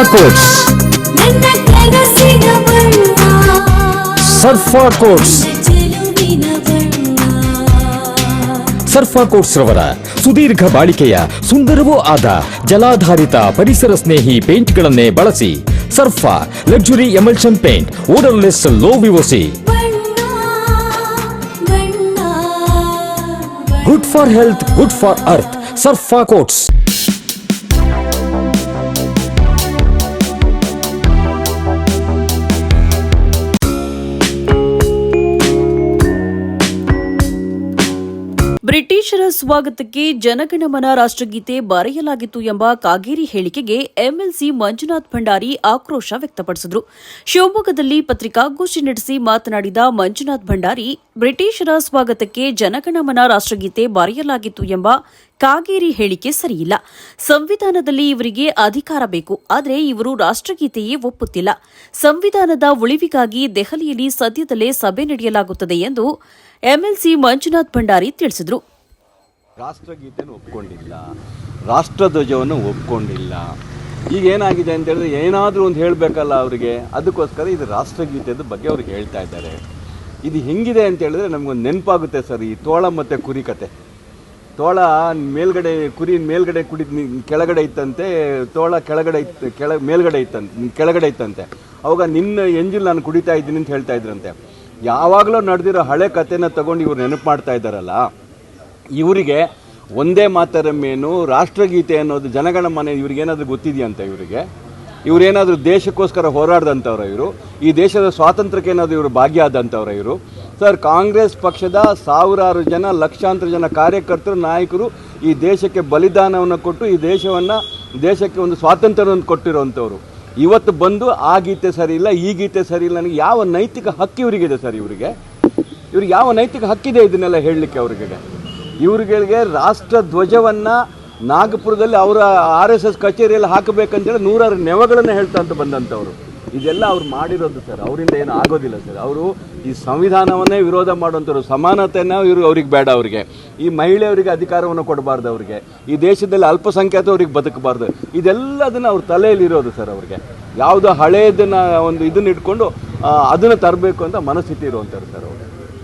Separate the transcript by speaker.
Speaker 1: ಸರ್ಫಾ quotes. ಸರ್ಫಾ quotes. ಸರ್ಫಾ quotes ರವರ ಸುದೀರ್ಘ ಬಾಳಿಕೆಯ ಸುಂದರವೂ ಆದ ಜಲಾಧಾರಿತ ಪರಿಸರ ಸ್ನೇಹಿ ಪೇಂಟ್ಗಳನ್ನೇ ಬಳಸಿ. Surfa luxury emulsion paint, odourless, low VOC. Good for health, good for earth. Surfa coats.
Speaker 2: ಬ್ರಿಟಿಷರ ಸ್ವಾಗತಕ್ಕೆ ಜನಗಣಮನ ರಾಷ್ಟ್ರಗೀತೆ ಬರೆಯಲಾಗಿತ್ತು ಎಂಬ ಕಾಗೇರಿ ಹೇಳಿಕೆಗೆ ಎಂಎಲ್ಸಿ ಮಂಜುನಾಥ್ ಭಂಡಾರಿ ಆಕ್ರೋಶ ವ್ಯಕ್ತಪಡಿಸಿದರು. ಶಿವಮೊಗ್ಗದಲ್ಲಿ ಪತ್ರಿಕಾಗೋಷ್ಠಿ ನಡೆಸಿ ಮಾತನಾಡಿದ ಮಂಜುನಾಥ್ ಭಂಡಾರಿ, ಬ್ರಿಟಿಷರ ಸ್ವಾಗತಕ್ಕೆ ಜನಗಣಮನ ರಾಷ್ಟ್ರಗೀತೆ ಬರೆಯಲಾಗಿತ್ತು ಎಂಬ ಕಾಗೇರಿ ಹೇಳಿಕೆ ಸರಿಯಿಲ್ಲ. ಸಂವಿಧಾನದಲ್ಲಿ ಇವರಿಗೆ ಅಧಿಕಾರ ಬೇಕು, ಆದರೆ ಇವರು ರಾಷ್ಟ್ರಗೀತೆಯೇ ಒಪ್ಪುತ್ತಿಲ್ಲ. ಸಂವಿಧಾನದ ಉಳಿವಿಗಾಗಿ ದೆಹಲಿಯಲ್ಲಿ ಸದ್ಯದಲ್ಲೇ ಸಭೆ ನಡೆಯಲಾಗುತ್ತದೆ ಎಂದು ಎಂಎಲ್ಸಿ ಮಂಜುನಾಥ್ ಭಂಡಾರಿ ತಿಳಿಸಿದರು.
Speaker 3: ರಾಷ್ಟ್ರಗೀತೆಯನ್ನು ಒಪ್ಕೊಂಡಿಲ್ಲ, ರಾಷ್ಟ್ರಧ್ವಜವನ್ನು ಒಪ್ಕೊಂಡಿಲ್ಲ. ಈಗ ಏನಾಗಿದೆ ಅಂತ ಹೇಳಿದ್ರೆ ಏನಾದರೂ ಒಂದು ಹೇಳಬೇಕಲ್ಲ ಅವರಿಗೆ, ಅದಕ್ಕೋಸ್ಕರ ಇದು ರಾಷ್ಟ್ರಗೀತೆದ ಬಗ್ಗೆ ಅವ್ರಿಗೆ ಹೇಳ್ತಾ ಇದ್ದಾರೆ. ಇದು ಹೆಂಗಿದೆ ಅಂತ ಹೇಳಿದ್ರೆ ನಮಗೊಂದು ನೆನಪಾಗುತ್ತೆ ಸರ್, ಈ ತೋಳ ಮತ್ತು ಕುರಿ ಕತೆ. ತೋಳ ಮೇಲ್ಗಡೆ, ಕುರಿ ಮೇಲ್ಗಡೆ ಕೆಳಗಡೆ ಇತ್ತಂತೆ, ತೋಳ ಮೇಲ್ಗಡೆ ಇತ್ತಂತೆ. ಅವಾಗ ನಿನ್ನ ಎಂಜಿಲ್ ನಾನು ಕುಡಿತಾ ಇದ್ದೀನಿ ಅಂತ ಹೇಳ್ತಾ ಇದ್ರಂತೆ. ಯಾವಾಗಲೂ ನಡೆದಿರೋ ಹಳೆ ಕಥೆನ ತಗೊಂಡು ಇವ್ರು ನೆನಪು ಮಾಡ್ತಾ ಇದ್ದಾರಲ್ಲ, ಇವರಿಗೆ ಒಂದೇ ಮಾತರಮ್ಮೇನು ರಾಷ್ಟ್ರಗೀತೆ ಅನ್ನೋದು ಜನಗಣಮನ ಇವ್ರಿಗೇನಾದರೂ ಗೊತ್ತಿದೆಯಂತ? ಇವರೇನಾದರೂ ದೇಶಕ್ಕೋಸ್ಕರ ಹೋರಾಡ್ದಂಥವ್ರ ಇವರು? ಈ ದೇಶದ ಸ್ವಾತಂತ್ರ್ಯಕ್ಕೆ ಏನಾದರೂ ಇವರು ಭಾಗಿಯಾದಂಥವ್ರ ಇವರು? ಸರ್, ಕಾಂಗ್ರೆಸ್ ಪಕ್ಷದ ಸಾವಿರಾರು ಜನ, ಲಕ್ಷಾಂತರ ಜನ ಕಾರ್ಯಕರ್ತರು, ನಾಯಕರು ಈ ದೇಶಕ್ಕೆ ಬಲಿದಾನವನ್ನು ಕೊಟ್ಟು ಈ ದೇಶಕ್ಕೆ ಒಂದು ಸ್ವಾತಂತ್ರ್ಯವನ್ನು ಕೊಟ್ಟಿರೋವಂಥವ್ರು. ಇವತ್ತು ಬಂದು ಆ ಗೀತೆ ಸರಿ ಇಲ್ಲ, ಈ ಗೀತೆ ಸರಿ ಇಲ್ಲ, ನನಗೆ ಯಾವ ನೈತಿಕ ಹಕ್ಕು ಇವರಿಗಿದೆ ಸರ್? ಇವ್ರಿಗೆ ಯಾವ ನೈತಿಕ ಹಕ್ಕಿದೆ ಇದನ್ನೆಲ್ಲ ಹೇಳಲಿಕ್ಕೆ? ಇವ್ರಿಗೆ ರಾಷ್ಟ್ರ ಧ್ವಜವನ್ನು ನಾಗಪುರದಲ್ಲಿ ಅವರ RSS ಕಚೇರಿಯಲ್ಲಿ ಹಾಕಬೇಕಂತೇಳಿ ನೂರಾರು ನೆವಗಳನ್ನು ಹೇಳ್ತಾ ಅಂತ ಬಂದಂಥವ್ರು. ಇದೆಲ್ಲ ಅವ್ರು ಮಾಡಿರೋದು ಸರ್, ಅವರಿಂದ ಏನು ಆಗೋದಿಲ್ಲ ಸರ್. ಅವರು ಈ ಸಂವಿಧಾನವನ್ನೇ ವಿರೋಧ ಮಾಡುವಂಥವ್ರು. ಸಮಾನತೆಯನ್ನು ಅವ್ರಿಗೆ ಬೇಡ. ಅವರಿಗೆ ಈ ಮಹಿಳೆಯವರಿಗೆ ಅಧಿಕಾರವನ್ನು ಕೊಡಬಾರ್ದು, ಅವರಿಗೆ ಈ ದೇಶದಲ್ಲಿ ಅಲ್ಪಸಂಖ್ಯಾತವ್ರಿಗೆ ಬದುಕಬಾರ್ದು. ಇದೆಲ್ಲದನ್ನು ಅವ್ರ ತಲೆಯಲ್ಲಿ ಇರೋದು ಸರ್. ಅವ್ರಿಗೆ ಯಾವುದೋ ಹಳೆಯದನ್ನು ಒಂದು ಇದನ್ನು ಇಟ್ಕೊಂಡು ಅದನ್ನು ತರಬೇಕು ಅಂತ ಮನಸ್ಥಿತಿ ಇರುವಂಥವ್ರು ಸರ್ ಅವರು.